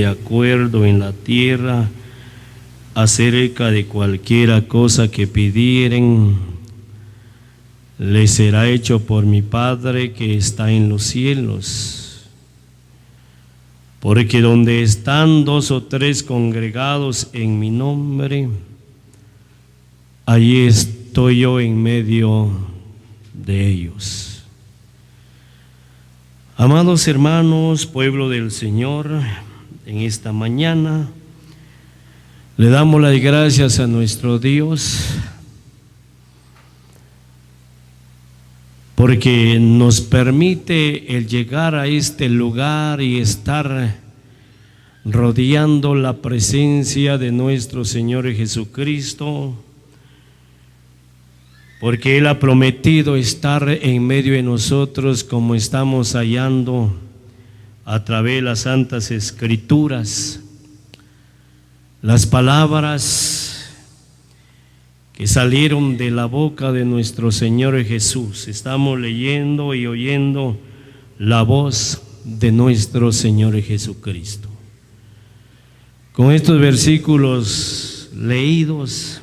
de acuerdo en la tierra acerca de cualquiera cosa que pidieren, les será hecho por mi Padre que está en los cielos. Porque donde están 2 o 3 congregados en mi nombre, allí estoy yo en medio de ellos. Amados hermanos, pueblo del Señor, en esta mañana le damos las gracias a nuestro Dios porque nos permite el llegar a este lugar y estar rodeando la presencia de nuestro Señor Jesucristo, porque Él ha prometido estar en medio de nosotros, como estamos hallando a través de las Santas Escrituras. Las palabras que salieron de la boca de nuestro Señor Jesús. Estamos leyendo y oyendo la voz de nuestro Señor Jesucristo. Con estos versículos leídos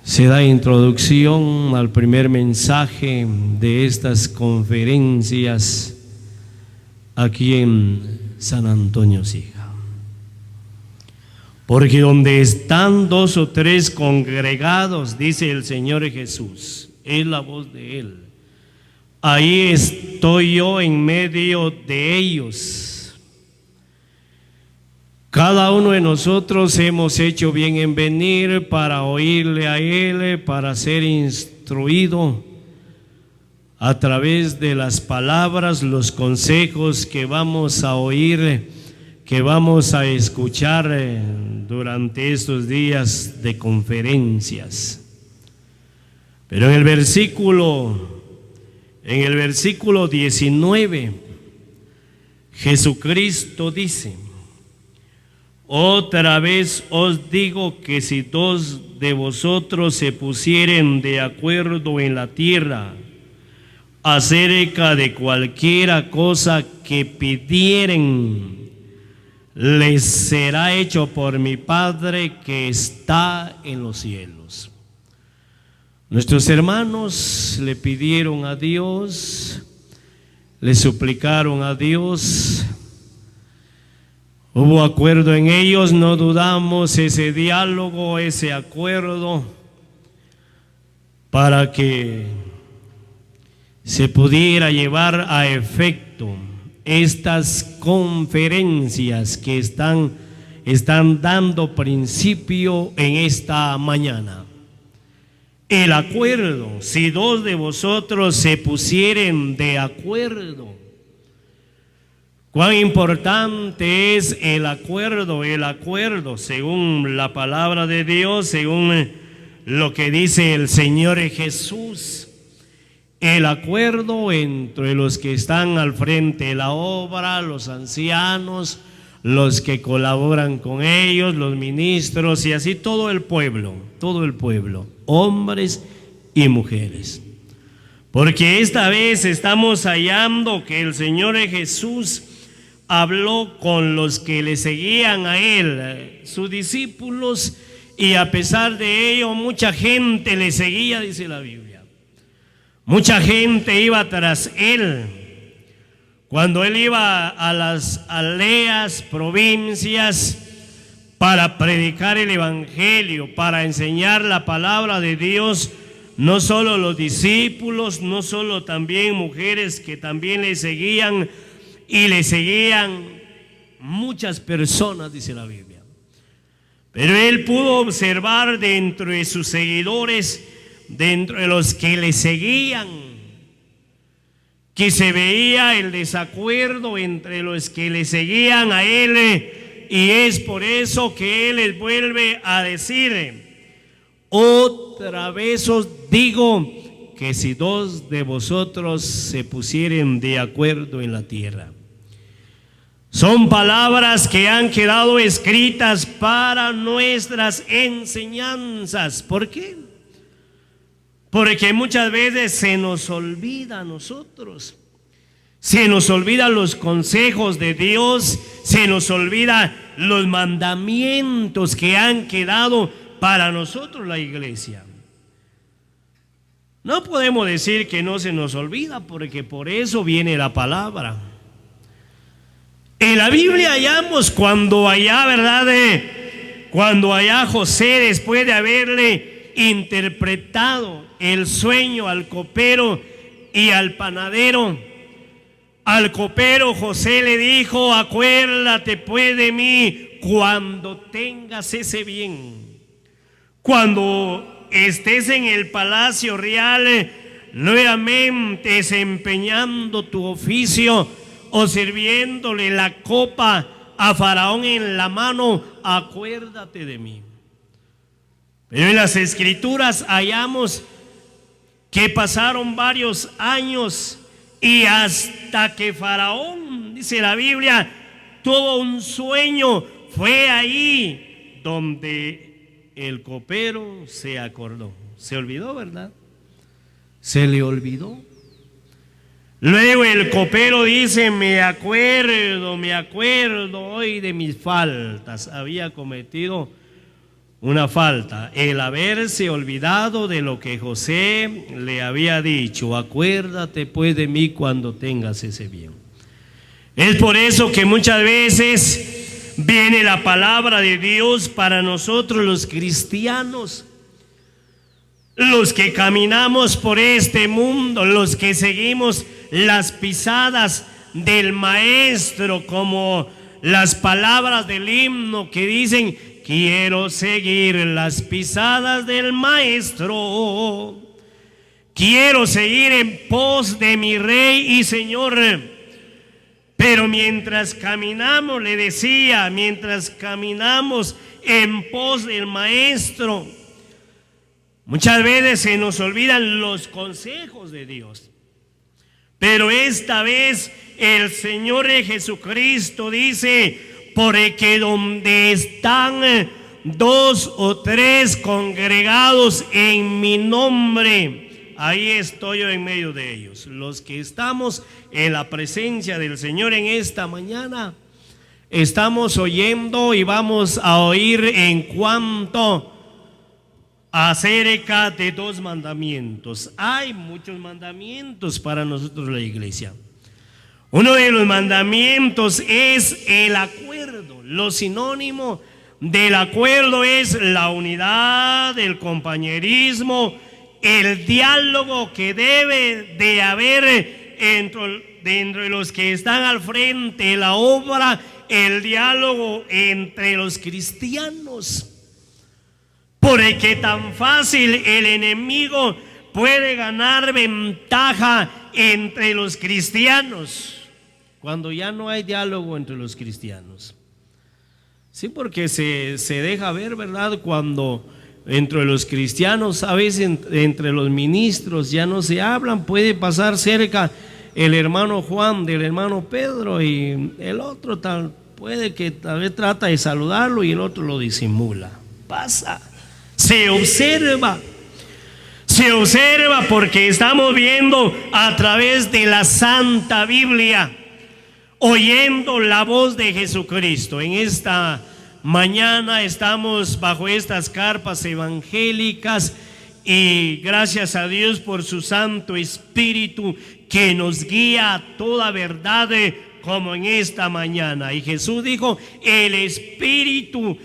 se da introducción al primer mensaje de estas conferencias aquí en San Antonio Siga. Porque donde están 2 o 3 congregados, dice el Señor Jesús, es la voz de Él, ahí estoy yo en medio de ellos. Cada uno de nosotros hemos hecho bien en venir para oírle a Él, para ser instruido a través de las palabras, los consejos que vamos a oír, que vamos a escuchar durante estos días de conferencias. Pero en el versículo 19, Jesucristo dice: otra vez os digo que si 2 de vosotros se pusieren de acuerdo en la tierra acerca de cualquiera cosa que pidieren, les será hecho por mi Padre que está en los cielos. Nuestros hermanos le pidieron a Dios, le suplicaron a Dios, hubo acuerdo en ellos, no dudamos ese diálogo, ese acuerdo, para que se pudiera llevar a efecto estas conferencias que están dando principio en esta mañana. El acuerdo, si 2 de vosotros se pusieren de acuerdo. Cuán importante es el acuerdo según la palabra de Dios, según lo que dice el Señor Jesús. El acuerdo entre los que están al frente de la obra, los ancianos, los que colaboran con ellos, los ministros y así todo el pueblo, hombres y mujeres. Porque esta vez estamos hallando que el Señor Jesús habló con los que le seguían a Él, sus discípulos, y a pesar de ello mucha gente le seguía, dice la Biblia. Mucha gente iba tras Él. Cuando Él iba a las aldeas, provincias, para predicar el Evangelio, para enseñar la palabra de Dios, no solo los discípulos, no solo también mujeres que también le seguían, y le seguían muchas personas, dice la Biblia. Pero Él pudo observar dentro de sus seguidores, dentro de los que le seguían, que se veía el desacuerdo entre los que le seguían a Él, y es por eso que Él les vuelve a decir: otra vez os digo que si 2 de vosotros se pusieren de acuerdo en la tierra. Son palabras que han quedado escritas para nuestras enseñanzas. ¿Por qué? Porque muchas veces se nos olvida a nosotros Se nos olvidan los consejos de Dios, se nos olvidan los mandamientos que han quedado para nosotros la iglesia. No podemos decir que no se nos olvida, porque por eso viene la palabra. En la Biblia hallamos cuando allá, ¿verdad? Cuando allá José, después de haberle interpretado el sueño al copero y al panadero, al copero José le dijo: acuérdate pues de mí cuando tengas ese bien, cuando estés en el palacio real, nuevamente desempeñando tu oficio o sirviéndole la copa a Faraón en la mano, acuérdate de mí. Pero en las Escrituras hallamos que pasaron varios años y hasta que Faraón, dice la Biblia, tuvo un sueño, fue ahí donde el copero se acordó. Se olvidó, ¿verdad? Se le olvidó. Luego el copero dice: me acuerdo hoy de mis faltas. Había cometido una falta, el haberse olvidado de lo que José le había dicho: acuérdate pues de mí cuando tengas ese bien. Es por eso que muchas veces viene la palabra de Dios para nosotros los cristianos, los que caminamos por este mundo, los que seguimos las pisadas del maestro, como las palabras del himno que dicen: quiero seguir las pisadas del maestro, quiero seguir en pos de mi Rey y Señor. Pero mientras caminamos, le decía, mientras caminamos en pos del maestro, muchas veces se nos olvidan los consejos de Dios. Pero esta vez el Señor Jesucristo dice: porque donde están 2 o 3 congregados en mi nombre, ahí estoy yo en medio de ellos. Los que estamos en la presencia del Señor en esta mañana, estamos oyendo y vamos a oír en cuanto acerca de 2 mandamientos. Hay muchos mandamientos para nosotros la iglesia. Uno de los mandamientos es el acuerdo. Lo sinónimo del acuerdo es la unidad, el compañerismo, el diálogo que debe de haber dentro de los que están al frente de la obra, el diálogo entre los cristianos. Porque tan fácil el enemigo puede ganar ventaja entre los cristianos cuando ya no hay diálogo entre los cristianos. Sí, porque se deja ver, ¿verdad? Cuando entre los cristianos, a veces entre los ministros ya no se hablan, puede pasar cerca el hermano Juan del hermano Pedro y el otro puede que tal vez trata de saludarlo y el otro lo disimula. Pasa, se observa porque estamos viendo a través de la Santa Biblia, oyendo la voz de Jesucristo. En esta mañana estamos bajo estas carpas evangélicas y gracias a Dios por su Santo Espíritu que nos guía a toda verdad, como en esta mañana. Y Jesús dijo: el Espíritu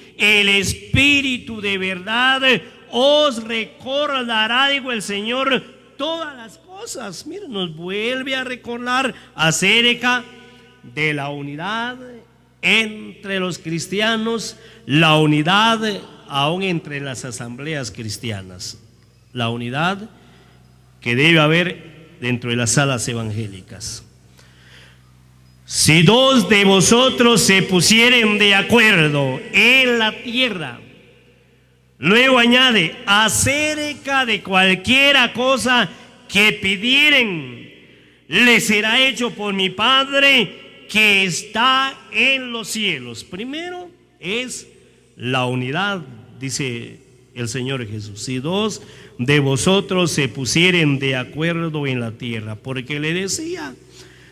de verdad os recordará, dijo el Señor, todas las cosas. Mira, nos vuelve a recordar acerca de la unidad entre los cristianos, la unidad aún entre las asambleas cristianas, la unidad que debe haber dentro de las salas evangélicas. Si 2 de vosotros se pusieren de acuerdo en la tierra, luego añade, acerca de cualquiera cosa que pidieren, les será hecho por mi Padre que está en los cielos. Primero es la unidad, dice el Señor Jesús. Si 2 de vosotros se pusieren de acuerdo en la tierra, porque le decía,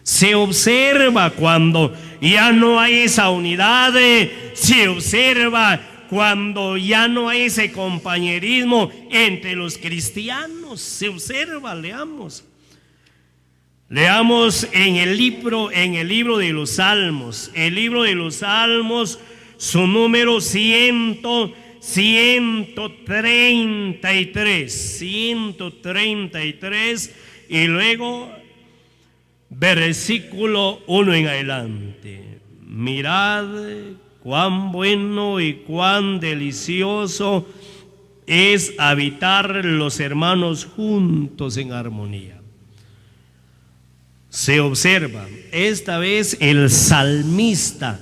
Se observa cuando ya no hay esa unidad, se observa cuando ya no hay ese compañerismo entre los cristianos. Se observa, leamos. Leamos en el libro de los Salmos. El libro de los Salmos, su número 133, y luego versículo 1 en adelante. Mirad cuán bueno y cuán delicioso es habitar los hermanos juntos en armonía. Se observa, esta vez el salmista,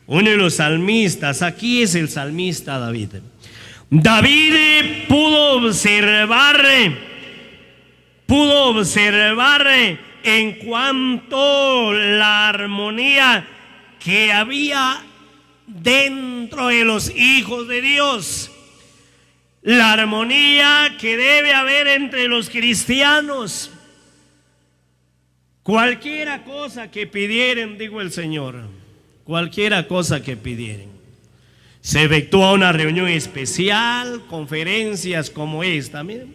uno de los salmistas, aquí es el salmista David. David pudo observar en cuanto la armonía que había dentro de los hijos de Dios, la armonía que debe haber entre los cristianos. Cualquiera cosa que pidieren, digo el Señor, cualquiera cosa que pidieren. Se efectúa una reunión especial, conferencias como esta, miren,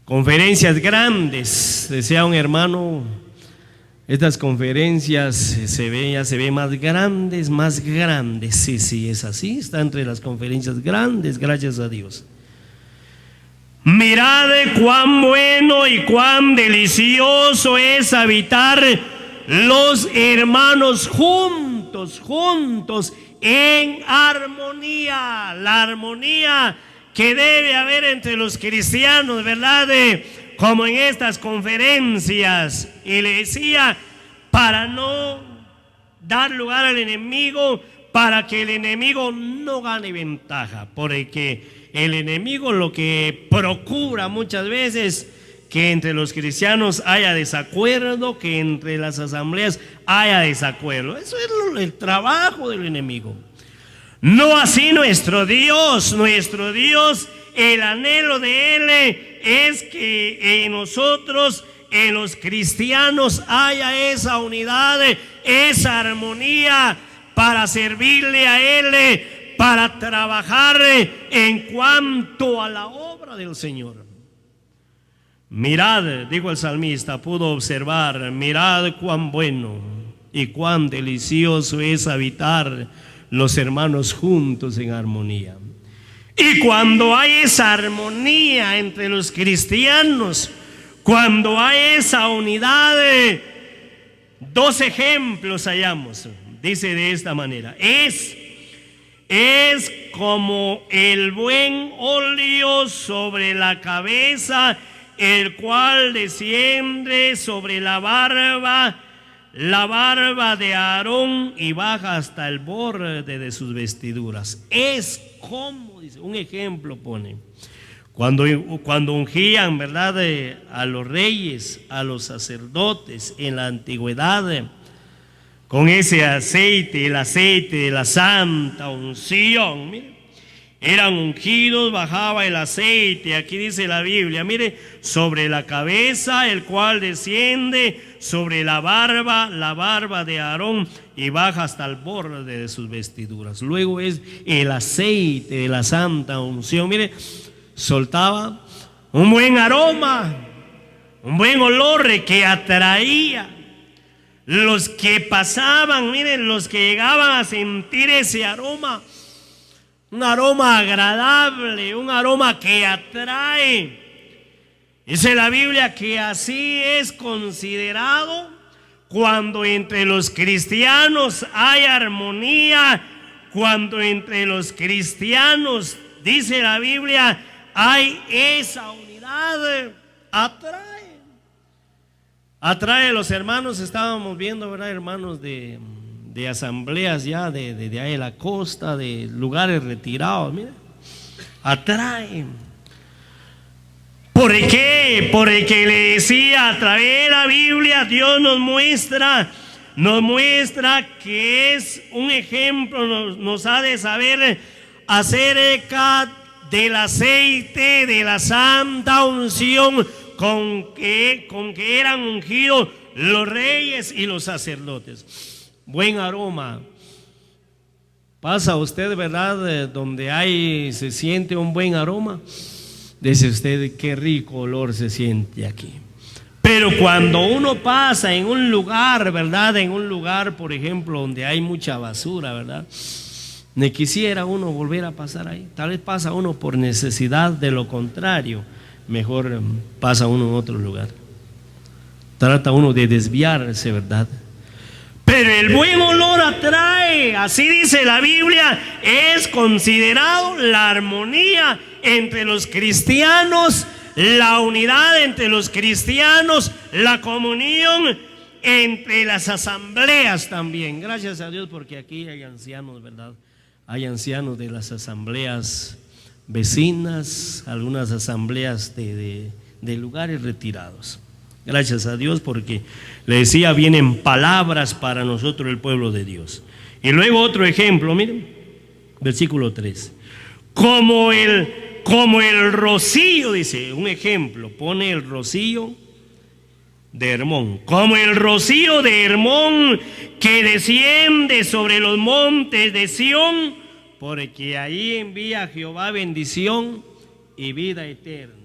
conferencias grandes. Decía un hermano, estas conferencias ya se ve más grandes. Sí, es así, está entre las conferencias grandes, gracias a Dios. Mirad cuán bueno y cuán delicioso es habitar los hermanos juntos en armonía. La armonía que debe haber entre los cristianos, ¿verdad? Como en estas conferencias. Y le decía, para no dar lugar al enemigo, para que el enemigo no gane ventaja, porque el enemigo lo que procura muchas veces que entre los cristianos haya desacuerdo, que entre las asambleas haya desacuerdo. Eso es el trabajo del enemigo. No así nuestro Dios, el anhelo de Él es que en nosotros, en los cristianos, haya esa unidad, esa armonía para servirle a Él, para trabajar en cuanto a la obra del Señor. Mirad, dijo el salmista, pudo observar, mirad cuán bueno y cuán delicioso es habitar los hermanos juntos en armonía. Y cuando hay esa armonía entre los cristianos, cuando hay esa unidad, dos ejemplos hallamos. Dice de esta manera: es como el buen óleo sobre la cabeza, el cual desciende sobre la barba de Aarón y baja hasta el borde de sus vestiduras. Es como, dice, un ejemplo pone, cuando ungían, ¿verdad?, a los reyes, a los sacerdotes en la antigüedad, con ese aceite, el aceite de la santa unción. Mire, eran ungidos, bajaba el aceite, aquí dice la Biblia, mire, sobre la cabeza, el cual desciende sobre la barba de Aarón y baja hasta el borde de sus vestiduras. Luego es el aceite de la santa unción. Mire, soltaba un buen aroma, un buen olor que atraía. Los que pasaban, miren, los que llegaban a sentir ese aroma, un aroma agradable, un aroma que atrae. Dice la Biblia que así es considerado cuando entre los cristianos hay armonía, cuando entre los cristianos, dice la Biblia, hay esa unidad, atrae a los hermanos. Estábamos viendo, ¿verdad?, hermanos de asambleas ya de ahí de la costa, de lugares retirados. Mira, atraen. ¿Por qué? Porque le decía, a través de la Biblia Dios nos muestra que es un ejemplo, nos ha de saber acerca del aceite de la santa unción con que eran ungidos los reyes y los sacerdotes. Buen aroma. Pasa usted, ¿verdad? Donde se siente un buen aroma. Dice usted, qué rico olor se siente aquí. Pero cuando uno pasa en un lugar, ¿verdad? En un lugar, por ejemplo, donde hay mucha basura, ¿verdad? Ni quisiera uno volver a pasar ahí. Tal vez pasa uno por necesidad, de lo contrario, mejor pasa uno en otro lugar. Trata uno de desviarse, ¿verdad? Pero el buen olor atrae, así dice la Biblia, es considerado la armonía entre los cristianos, la unidad entre los cristianos, la comunión entre las asambleas también. Gracias a Dios porque aquí hay ancianos, ¿verdad? Hay ancianos de las asambleas vecinas, algunas asambleas de lugares retirados. Gracias a Dios porque, le decía, vienen palabras para nosotros el pueblo de Dios. Y luego otro ejemplo, miren, versículo 3. Como el rocío, dice, un ejemplo, pone el rocío de Hermón. Como el rocío de Hermón que desciende sobre los montes de Sión, porque ahí envía Jehová bendición y vida eterna.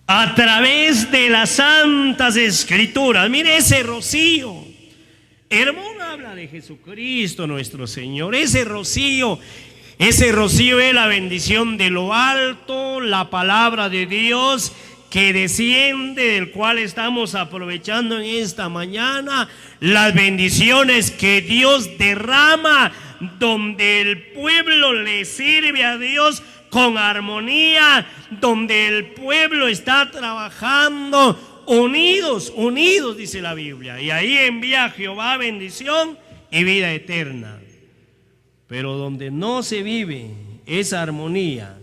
A través de las santas escrituras. Mire ese rocío. Hermón habla de Jesucristo nuestro Señor. Ese rocío es la bendición de lo alto, la palabra de Dios que desciende, del cual estamos aprovechando en esta mañana. Las bendiciones que Dios derrama, donde el pueblo le sirve a Dios con armonía, donde el pueblo está trabajando unidos, dice la Biblia. Y ahí envía Jehová bendición y vida eterna. Pero donde no se vive esa armonía,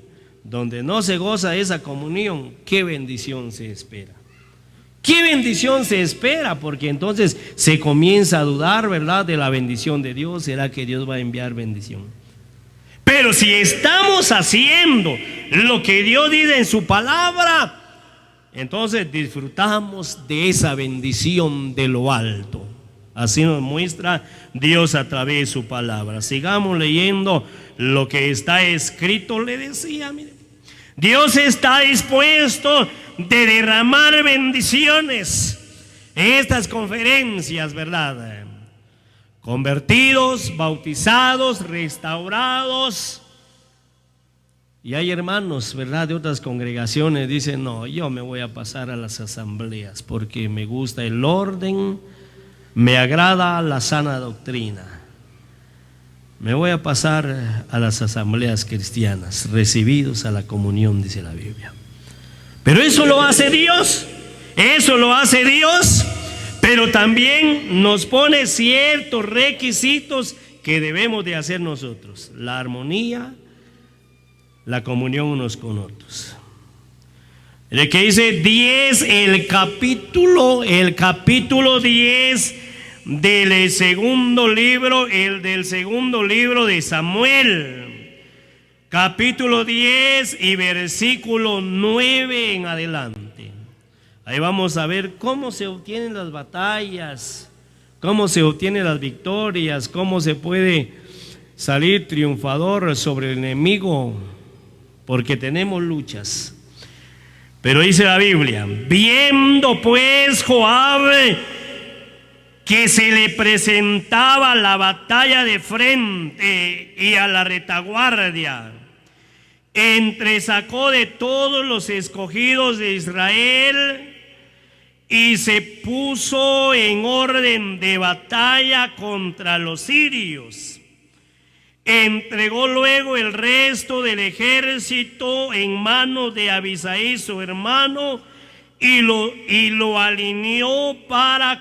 donde no se goza esa comunión, ¿qué bendición se espera? ¿Qué bendición se espera? Porque entonces se comienza a dudar, ¿verdad?, de la bendición de Dios. ¿Será que Dios va a enviar bendición? Pero si estamos haciendo lo que Dios dice en su palabra, entonces disfrutamos de esa bendición de lo alto. Así nos muestra Dios a través de su palabra. Sigamos leyendo lo que está escrito. Le decía, mire, Dios está dispuesto de derramar bendiciones en estas conferencias, ¿verdad? Convertidos, bautizados, restaurados. Y hay hermanos, ¿verdad?, de otras congregaciones, dicen, no, yo me voy a pasar a las asambleas porque me gusta el orden, me agrada la sana doctrina. Me voy a pasar a las asambleas cristianas, recibidos a la comunión, dice la Biblia. Pero eso lo hace Dios, pero también nos pone ciertos requisitos que debemos de hacer nosotros: la armonía, la comunión unos con otros. El que dice 10, el capítulo 10 del segundo libro, del segundo libro de Samuel, capítulo 10 y versículo 9 en adelante. Ahí vamos a ver cómo se obtienen las batallas, cómo se obtienen las victorias, cómo se puede salir triunfador sobre el enemigo, porque tenemos luchas. Pero dice la Biblia: viendo pues Joab que se le presentaba la batalla de frente y a la retaguardia, entresacó de todos los escogidos de Israel y se puso en orden de batalla contra los sirios. Entregó luego el resto del ejército en manos de Abisai su hermano y lo alineó para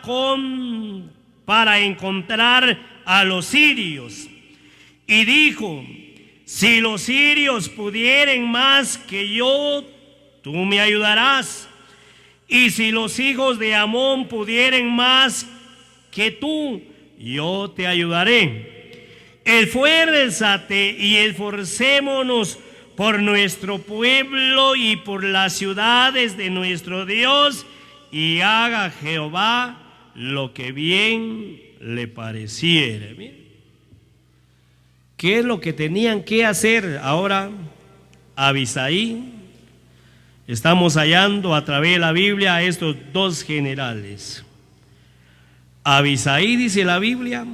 encontrar a los sirios. Y dijo: si los sirios pudieren más que yo, tú me ayudarás. Y si los hijos de Amón pudieren más que tú, yo te ayudaré. Esfuérzate y esforcémonos por nuestro pueblo y por las ciudades de nuestro Dios, y haga Jehová lo que bien le pareciere. Miren, ¿qué es lo que tenían que hacer ahora Abisaí? Estamos hallando a través de la Biblia a estos dos generales. Abisaí, dice la Biblia,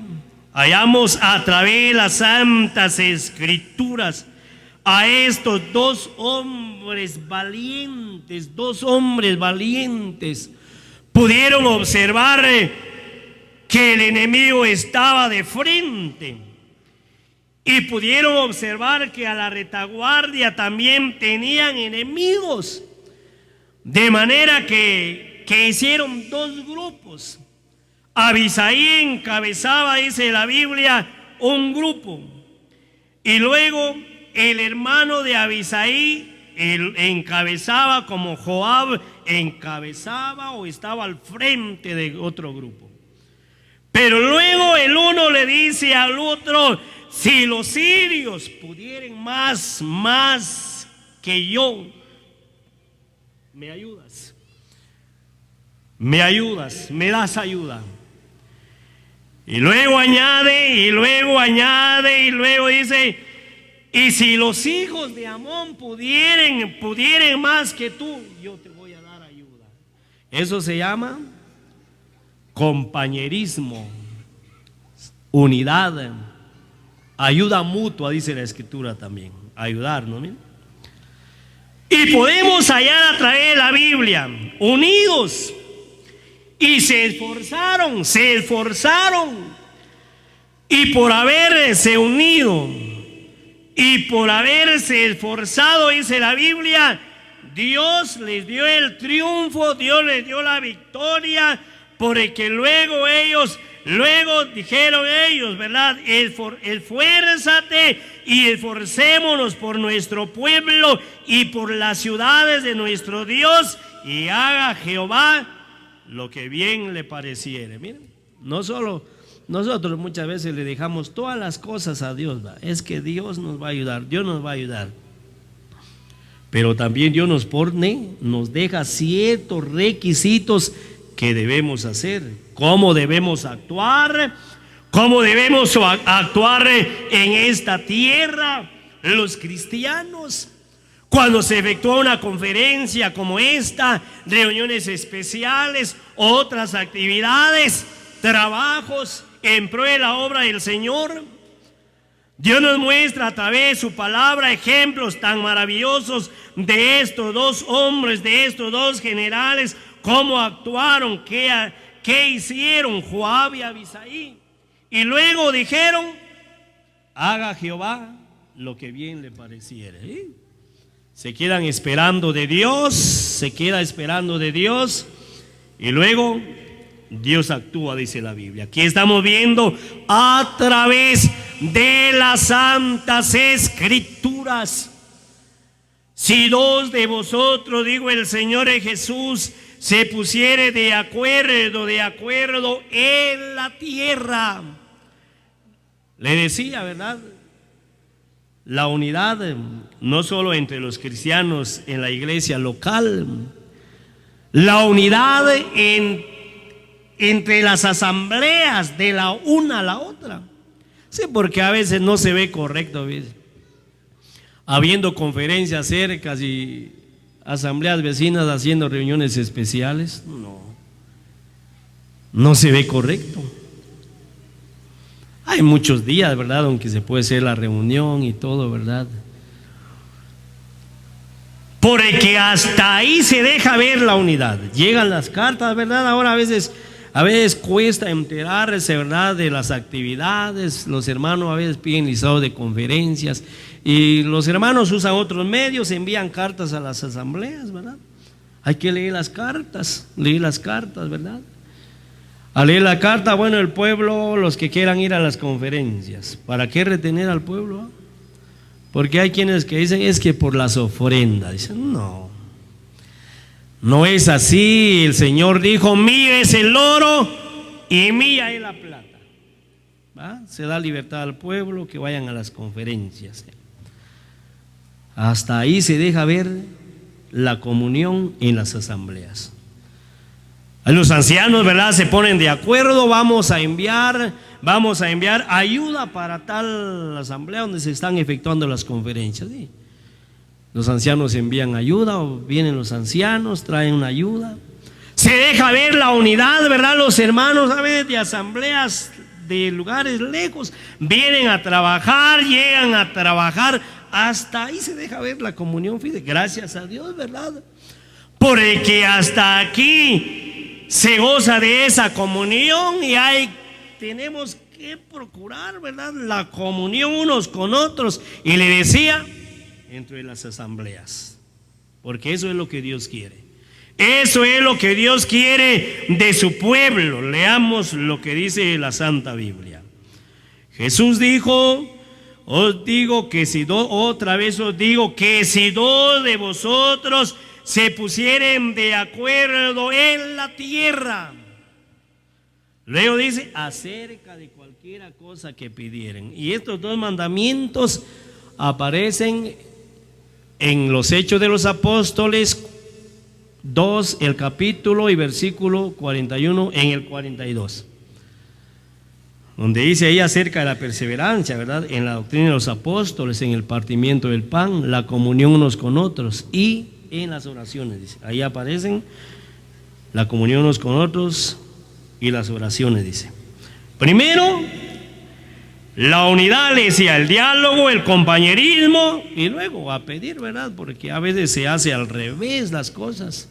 hallamos a través de las santas escrituras a estos dos hombres valientes, pudieron observar que el enemigo estaba de frente y pudieron observar que a la retaguardia también tenían enemigos, de manera que hicieron dos grupos. Abisaí encabezaba, dice la Biblia, un grupo, y luego el hermano de Abisaí encabezaba, como Joab encabezaba o estaba al frente de otro grupo. Pero luego el uno le dice al otro: si los sirios pudieran más que yo, ¿me ayudas? ¿Me das ayuda? Y luego añade, y luego dice: y si los hijos de Amón pudieran más que tú, yo te voy a dar ayuda. Eso se llama compañerismo, unidad, ayuda mutua, dice la Escritura también. Ayudarnos, ¿no? Y podemos hallar a través de la Biblia, unidos, y se esforzaron, y por haberse unido y por haberse esforzado, dice la Biblia, Dios les dio el triunfo, Dios les dio la victoria, porque luego dijeron ellos, ¿verdad? Esfuérzate y esforcémonos por nuestro pueblo y por las ciudades de nuestro Dios, y haga Jehová lo que bien le pareciere. Miren, no solo nosotros muchas veces le dejamos todas las cosas a Dios, ¿va? Es que Dios nos va a ayudar, pero también Dios nos deja ciertos requisitos que debemos hacer, cómo debemos actuar en esta tierra, los cristianos. Cuando se efectúa una conferencia como esta, reuniones especiales, otras actividades, trabajos en pro de la obra del Señor, Dios nos muestra a través de su palabra ejemplos tan maravillosos de estos dos hombres, de estos dos generales, cómo actuaron, qué hicieron Joab y Abisaí. Y luego dijeron: haga Jehová lo que bien le pareciere. Se quedan esperando de Dios, y luego Dios actúa, dice la Biblia. Aquí estamos viendo a través de las santas escrituras: si dos de vosotros, digo el Señor Jesús, se pusiere de acuerdo en la tierra. Le decía, ¿verdad? La unidad no solo entre los cristianos en la iglesia local, la unidad entre las asambleas de la una a la otra. Sí, porque a veces no se ve correcto, ¿ves? Habiendo conferencias cercas y asambleas vecinas haciendo reuniones especiales, no se ve correcto. Hay muchos días, ¿verdad?, aunque se puede hacer la reunión y todo, ¿verdad? Porque hasta ahí se deja ver la unidad. Llegan las cartas, ¿verdad? Ahora a veces cuesta enterarse, ¿verdad?, de las actividades. Los hermanos a veces piden listado de conferencias y los hermanos usan otros medios, envían cartas a las asambleas, ¿verdad? Hay que leer las cartas, ¿verdad? Al leer la carta, bueno, el pueblo, los que quieran ir a las conferencias, ¿para qué retener al pueblo? Porque hay quienes que dicen: es que por las ofrendas. Dicen: no es así. El Señor dijo: mío es el oro y mía es la plata. ¿Va? Se da libertad al pueblo, que vayan a las conferencias. Hasta ahí se deja ver la comunión en las asambleas. Los ancianos, ¿verdad?, se ponen de acuerdo, vamos a enviar ayuda para tal asamblea donde se están efectuando las conferencias. ¿Sí? Los ancianos envían ayuda, o vienen los ancianos, traen una ayuda. Se deja ver la unidad, ¿verdad? Los hermanos a veces de asambleas de lugares lejos vienen a trabajar, llegan a trabajar, hasta ahí se deja ver la comunión fide. Gracias a Dios, ¿verdad? Porque hasta aquí se goza de esa comunión y tenemos que procurar, ¿verdad?, la comunión unos con otros. Y le decía, entre las asambleas, porque eso es lo que Dios quiere. Eso es lo que Dios quiere de su pueblo. Leamos lo que dice la Santa Biblia. Jesús dijo: os digo que si otra vez os digo que si dos de vosotros se pusieren de acuerdo en la tierra. Luego dice, acerca de cualquiera cosa que pidieren. Y estos dos mandamientos aparecen en los Hechos de los Apóstoles 2, el capítulo y versículo 41, en el 42, donde dice ahí acerca de la perseverancia, ¿verdad?, en la doctrina de los apóstoles, en el partimiento del pan, la comunión unos con otros y en las oraciones. Dice, ahí aparecen la comunión unos con otros y las oraciones. Dice, primero la unidad, le decía, el diálogo, el compañerismo, y luego a pedir, ¿verdad? Porque a veces se hace al revés las cosas.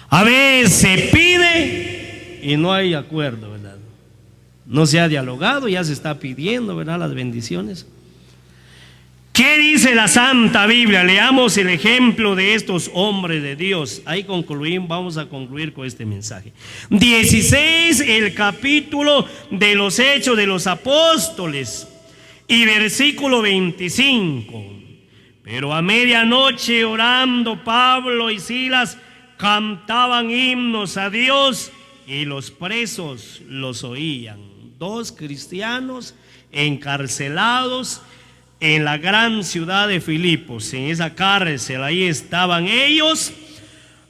A veces se pide y no hay acuerdo, ¿verdad? No se ha dialogado, ya se está pidiendo, ¿verdad?, las bendiciones. ¿Qué dice la Santa Biblia? Leamos el ejemplo de estos hombres de Dios. Ahí concluimos, vamos a concluir con este mensaje. 16, el capítulo de los Hechos de los Apóstoles y versículo 25. Pero a medianoche, orando, Pablo y Silas cantaban himnos a Dios y los presos los oían. Dos cristianos encarcelados en la gran ciudad de Filipos, en esa cárcel, ahí estaban ellos.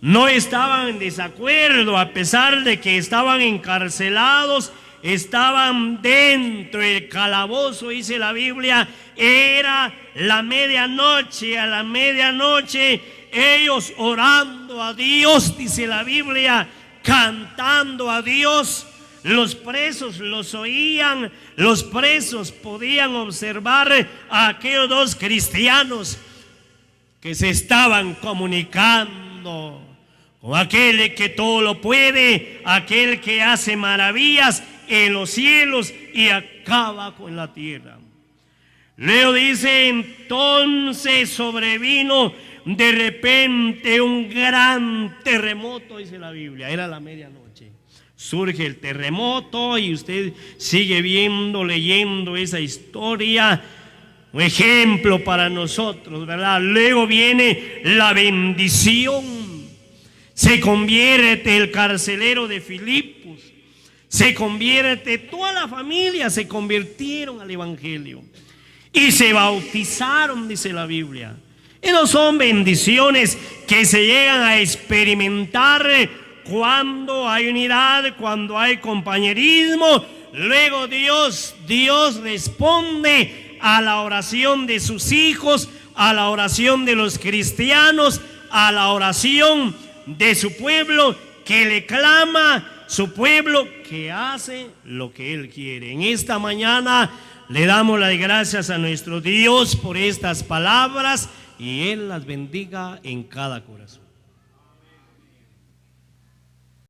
No estaban en desacuerdo, a pesar de que estaban encarcelados, estaban dentro del calabozo, dice la Biblia. Era la medianoche, a la medianoche ellos orando a Dios, dice la Biblia, cantando a Dios. Los presos los oían, los presos podían observar a aquellos dos cristianos que se estaban comunicando con aquel que todo lo puede, aquel que hace maravillas en los cielos y acaba con la tierra. Luego dice, entonces sobrevino de repente un gran terremoto, dice la Biblia, era la medianoche. Surge el terremoto y usted sigue viendo, leyendo esa historia, un ejemplo para nosotros, ¿verdad? Luego viene la bendición. Se convierte el carcelero de Filipos, se convierte, toda la familia se convirtieron al evangelio y se bautizaron, dice la Biblia. Esas son bendiciones que se llegan a experimentar cuando hay unidad, cuando hay compañerismo. Luego Dios responde a la oración de sus hijos, a la oración de los cristianos, a la oración de su pueblo que le clama, su pueblo que hace lo que Él quiere. En esta mañana le damos las gracias a nuestro Dios por estas palabras y Él las bendiga en cada corazón.